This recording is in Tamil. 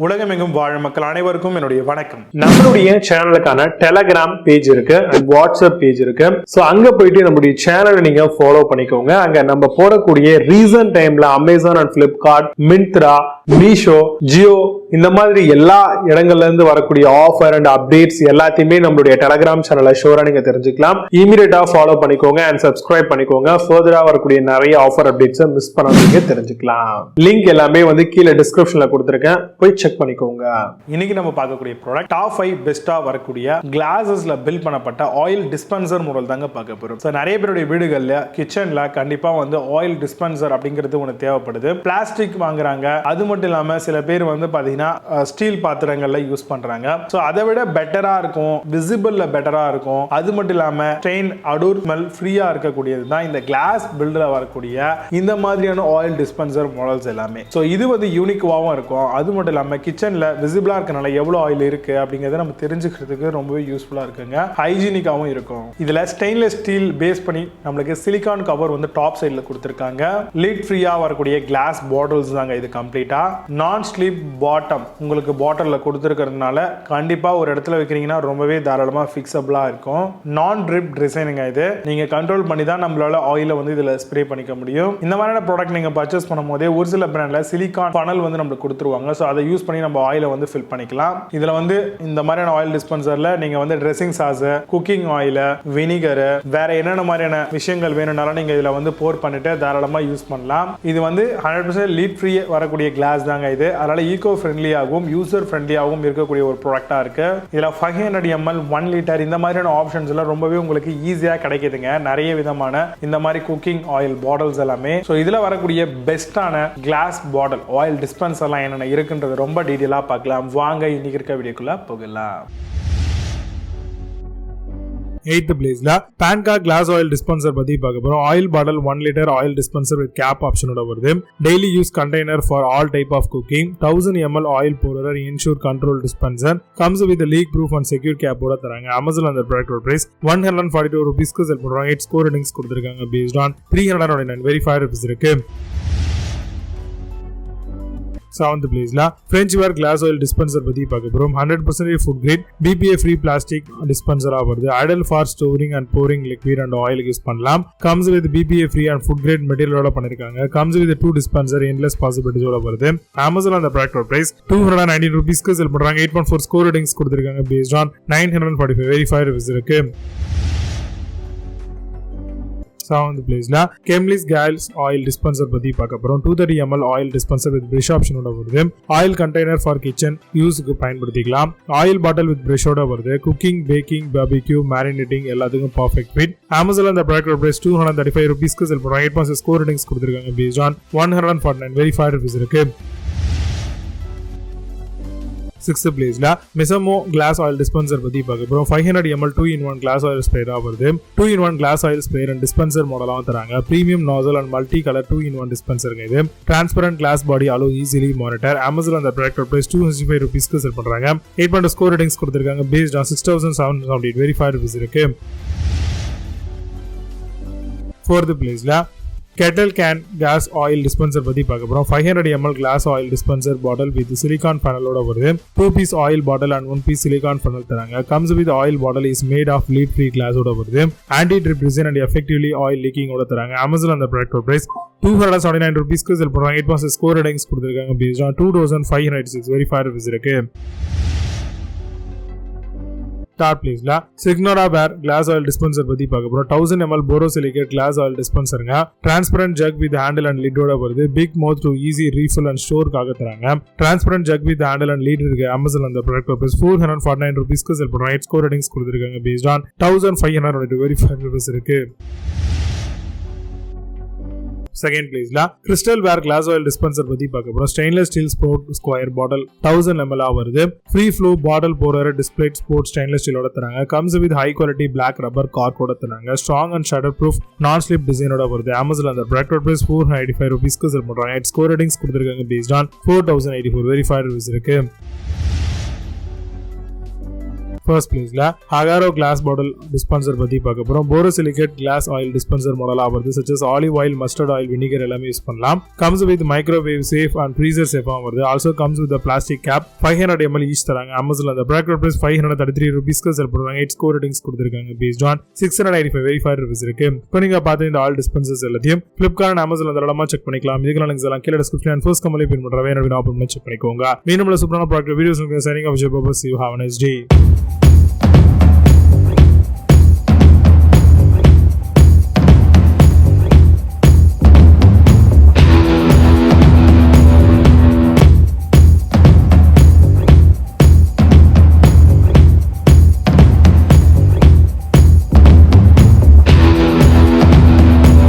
உலகமெங்கும் வாழும் மக்கள் அனைவருக்கும் என்னுடைய வணக்கம். நம்மளுடைய சேனலுக்கான டெலகிராம் பேஜ் இருக்கு அண்ட் வாட்ஸ்அப் பேஜ் இருக்கு. ஸோ அங்க போயிட்டு நம்மளுடைய சேனலை நீங்க ஃபாலோ பண்ணிக்கோங்க. அங்க நம்ம போடக்கூடிய ரீசன்ட் டைம்ல Amazon and Flipkart, Myntra, Meesho, Jio இந்த மாதிரி எல்லா இடங்கள்ல இருந்து வரக்கூடிய ஆஃபர் அண்ட் அப்டேட்ஸ் எல்லாத்தையுமே நம்மளுடைய டெலகிராம் சேனலை ஷோரா நீங்க தெரிஞ்சுக்கலாம். இமீடியட்டா ஃபாலோ பண்ணிக்கோங்க அண்ட் சப்ஸ்கிரைப் பண்ணிக்கோங்க. ஃபர்தரா வரக்கூடிய நிறைய ஆஃபர் அப்டேட்ஸ் மிஸ் பண்ணாதீங்க, தெரிஞ்சுக்கலாம். லிங்க் எல்லாமே கீழே டிஸ்கிரிப்ஷன்ல கொடுத்திருக்கேன், போய் செக் பண்ணிக்கோங்க. இன்னைக்கு நம்ம பார்க்கக்கூடிய ப்ராடக்ட் டாப் 5 பெஸ்டா வரக்கூடிய கிளாஸஸ்ல பில்ட் பண்ணப்பட்ட ஆயில் டிஸ்பென்சர் மாடல் தாங்க பார்க்க போறோம். சோ நிறைய பேருடைய வீடுகள்ல கிச்சன்ல கண்டிப்பா ஆயில் டிஸ்பென்சர் அப்படிங்கிறது ஒன்று தேவைப்படுது. பிளாஸ்டிக் வாங்குறாங்க, அது மட்டும் இல்லாம சில பேர் பாத்தீங்கன்னா ஸ்டீல் பாத்திரங்கள்ல யூஸ் பண்றாங்க. சோ அதை விட பெட்டரா இருக்கும், விசிபிள்ல பெட்டரா இருக்கும், அது மட்டும் இல்லாம ஸ்டெயின் அடூர் ஸ்மெல் ஃப்ரீயா இருக்கக்கூடியது தான் இந்த கிளாஸ் பில்டர்ல வரக்கூடிய இந்த மாதிரியான ஆயில் டிஸ்பென்சர் மாடல்ஸ் எல்லாமே. சோ இது யூனிக்காவும் இருக்கும், அது மட்டும் இல்லாம கிச்சன்ல விசிபிளா இருக்கனால எவ்வளவு ஆயில் இருக்கு அப்படிங்கறத நம்ம தெரிஞ்சுக்கிறதுக்கு ரொம்பவே யூஸ்ஃபுல்லா இருக்குங்க. ஹைஜீனிக்காவும் இருக்கும். இதுல ஸ்டெயின்லெஸ் ஸ்டீல் பேஸ் பண்ணி நம்மளுக்கு சிலிகான் கவர் டாப் சைடுல கொடுத்திருக்காங்க. லிட் ஃப்ரீயா வரக்கூடிய கிளாஸ் பாட்டில்ஸ் தாங்க இது கம்ப்ளீட்டா. நான் ஸ்லிப் பாட்டம் உங்களுக்கு பாட்டில்ல கொடுத்திருக்கிறதுனால கண்டிப்பா ஒரு இடத்துல வைக்கிறீங்கன்னா ரொம்பவே தாராளமா ஃபிக்ஸபிளா இருக்கும். நான் ட்ரிப் டிசைனுங்க இது. நீங்க கண்ட்ரோல் பண்ணி தான் நம்மளால ஆயில இதுல ஸ்ப்ரே பண்ணிக்க முடியும். இந்த மாதிரியான ப்ராடக்ட் நீங்க பர்ச்சேஸ் பண்ணும்போது ஒரு சில பிராண்ட்ல சிலிகான் ஃபனல் நம்மளுக்கு கொடுத்துருவாங்க. ஸோ அதை யூஸ் பண்ணி நம்ம ஆயில ஃபில் பண்ணிக்கலாம். இதுல இந்த மாதிரியான ஆயில் டிஸ்பென்சர்ல நீங்க dressing sauce, cooking oil, vinegar, வேற என்னென்ன மாதிரியான விஷயங்கள் வேணும்னாலும் நீங்க இதுல போர் பண்ணிட்டு தாராளமா யூஸ் பண்ணலாம். இது 100% லீட் ஃப்ரீ வரக்கூடிய கிளாஸ் தாங்க இது. அதனால ஈகோ ஃப்ரெண்ட்லியாகவும் யூசர் ஃப்ரெண்ட்லியாகவும் இருக்கக்கூடிய ஒரு ப்ராடக்டா இருக்கு. இதுல 500 ml 1 லிட்டர் இந்த மாதிரியான ஆப்ஷன்ஸ் எல்லாம் ரொம்பவே உங்களுக்கு ஈஸியா கிடைக்குதுங்க. நிறைய விதமான இந்த மாதிரி குக்கிங் ஆயில் பாட்டில்ஸ் எல்லாமே. ஸோ இதுல வரக்கூடிய பெஸ்டான கிளாஸ் பாட்டில் ஆயில் டிஸ்பென்சர்லாம் என்னென்ன இருக்குன்றது ரொம்ப டீடைலா பார்க்கலாம். வாங்க இன்னைக்கு இருக்க வீடியோக்குள்ள போகலாம். 8th பிளேஸ்ல Panca Glass Oil Dispenser பத்தி பார்க்க போறோம். Oil bottle 1 litre oil dispenser with cap ஆப்ஷனோட வருது. Daily use container for all type of cooking. 1000 ml oil pourer insure control dispenser. Comes with leak proof and secure கேப்போட தராங்க. அமேசான் அந்த ப்ராடக்ட் பிரைஸ் 142 ரூபீஸ்க்கு செல் பண்றாங்க. 8 ஸ்கோர் ரேட்டிங்ஸ் கொடுத்திருக்காங்க. பேஸ்ட் ஆன் 399 வெரிஃபைட் ரிவ்யூஸ் இருக்கு. 7th பிளேஸ்ல Frenchware Glass Oil Dispenser பத்தி பார்க்க போறோம். 100% food grade BPA free plastic டிஸ்பென்சரா வருது. Ideal for storing and pouring liquid and oil use பண்ணலாம். Comes with BPA free and food grade மெட்டீரியலோட பண்ணிருக்காங்க. கம்ஸ் வித் 2 டிஸ்பென்சர் எண்ட்லெஸ் பாசிபிலிட்டிஸோட வருது. அமேசான் அந்த ப்ராடக்ட் பிரைஸ் 219 ரூபீஸ்க்கு செல் பண்றாங்க. 8.4 ஸ்கோர் ரேட்டிங்ஸ் கொடுத்திருக்காங்க. பேஸ்ட் ஆன் 945 வெரிஃபைட் ரிவ்யூஸ் இருக்கு. 7th பிளேஸ்ல Kmils Glass Oil Dispenser பத்தி பார்க்க போறோம். 230 ml oil dispenser with brush ஆப்ஷனோட வருது. ஆயில் கண்டெய்னர் ஃபார் கிச்சன் யூஸ்க்கு பயன்படுத்திக்கலாம். ஆயில் பாட்டில் வித் பிரஷோட வருது. குக்கிங், பேக்கிங், பார்பிக்யூ, மேரினேட்டிங் எல்லாத்துக்கும் பர்ஃபெக்ட் ஃபிட். அமேசான் அந்த ப்ராடக்ட் பிரைஸ் 235 ரூபீஸ்க்கு செல் பண்றாங்க. 8.6 ஸ்கோர் ரேட்டிங்ஸ் கொடுத்திருக்காங்க. பேஸ்ட் ஆன் 149 வெரிஃபைட் ரிவ்யூஸ் இருக்கு. 6th பிளேஸ்ல Misamo Glass Oil Dispenser பத்தி பார்க்க போறோம். 500 ml 2-in-1 Glass Oil Sprayer வருது. 2-in-1 Glass Oil Sprayer and Dispenser மாடலாவும் தராங்க. Premium nozzle and multi color 2-in-1 dispenser இது. Transparent glass body allow easily monitor. Amazon அந்த product price 265 ரூபீஸ்க்கு செல் பண்றாங்க. 8.2 ஸ்கோர் ரேட்டிங்ஸ் கொடுத்திருக்காங்க. based on 6778 வெரிஃபைட் ரிவ்யூஸ் இருக்கு. 4th பிளேஸ்ல Kettlekane Gas Oil Dispenser பத்தி பார்க்க போறோம். 500 ml Glass Oil Dispenser bottle with silicon funnel ஓட வருது. 2-piece oil bottle and 1-piece silicon funnel தராங்க. Comes with oil bottle is made of lead free glass ஓட வருது. Anti drip design and effectively oil leaking ஓட தராங்க. Amazon அந்த ப்ராடக்ட் பிரைஸ் 279 ரூபீஸ்க்கு செல் பண்றாங்க. 8.6 ஸ்கோர் ரேட்டிங்ஸ் கொடுத்திருக்காங்க. based on 2586 வெரிஃபைட் ரிவ்யூஸ் இருக்கு. 3rd பிளேஸ்ல Signora Ware Glass Oil Dispenser பத்தி பார்க்க போறோம். 1000 ml borosilicate Glass Oil Dispenserங்க. Transparent jug with handle and lid ஓட வருது. Big mouth to easy refill and store காக தராங்க. Transparent jug with handle and lid இருக்கு. Amazon அந்த ப்ராடக்ட் பிரைஸ் 449 ரூபீஸ்க்கு செல் பண்றாங்க. 8 ஸ்கோர் ரேட்டிங்ஸ் கொடுத்திருக்காங்க. based on 1500 வெரிஃபைட் ரிவ்யூஸ் இருக்கு. 2nd பிளேஸ்ல Crystalware Glass Oil Dispenser பத்தி பார்க்க போறோம். Stainless steel sport square bottle 1000 ml வருது. Free flow bottle pourer display sport stainless ஸ்டீலோட தராங்க. Comes with high quality black rubber கார்க்கோட தராங்க. Strong and shutter proof non slip டிசைனோட வருது. அமேசான் அந்த ப்ராடக்ட் பிரைஸ் 495 ரூபீஸ்க்கு செல் பண்றாங்க. 8 ஸ்கோர் ரேட்டிங்ஸ் கொடுத்திருக்காங்க. based on 4084 வெரிஃபைட் ரிவ்யூஸ் இருக்கு. ஃபர்ஸ்ட் பிளேஸ்ல Agaro Glass Bottle Dispenser பத்தி பார்க்க போறோம். Borosilicate Glass Oil Dispenser மாடலா வருது. such as olive oil, mustard oil, vinegar எல்லாமே யூஸ் பண்ணலாம். comes with microwave safe and freezer safe வருது. also comes with a plastic cap. 500 ml each தராங்க. Amazon அந்த ப்ராக்கெட் பிரைஸ் 533 rupeesக்கு செல் பண்றாங்க. 8 ஸ்கோர் ரேட்டிங்ஸ் கொடுத்திருக்காங்க. based on 695 verified reviews இருக்கு. இப்போ நீங்க பார்த்த இந்த ஆல் டிஸ்பென்சர்ஸ் எல்லாத்தையும் Flipkart and Amazon தாராளமா செக் பண்ணிக்கலாம். இதுக்கு லிங்க்ஸ் எல்லாம் கீழ டிஸ்கிரிப்ஷன் அண்ட் ஃபர்ஸ்ட் கமெண்ட்ல பின் பண்றேன். வேணும்னா ஓபன் பண்ணி செக் பண்ணிக்கோங்க. மீண்டும் சூப்பரான ப்ராடக்ட் வீடியோஸ் உங்களுக்கு signing off. See you. Have a nice day.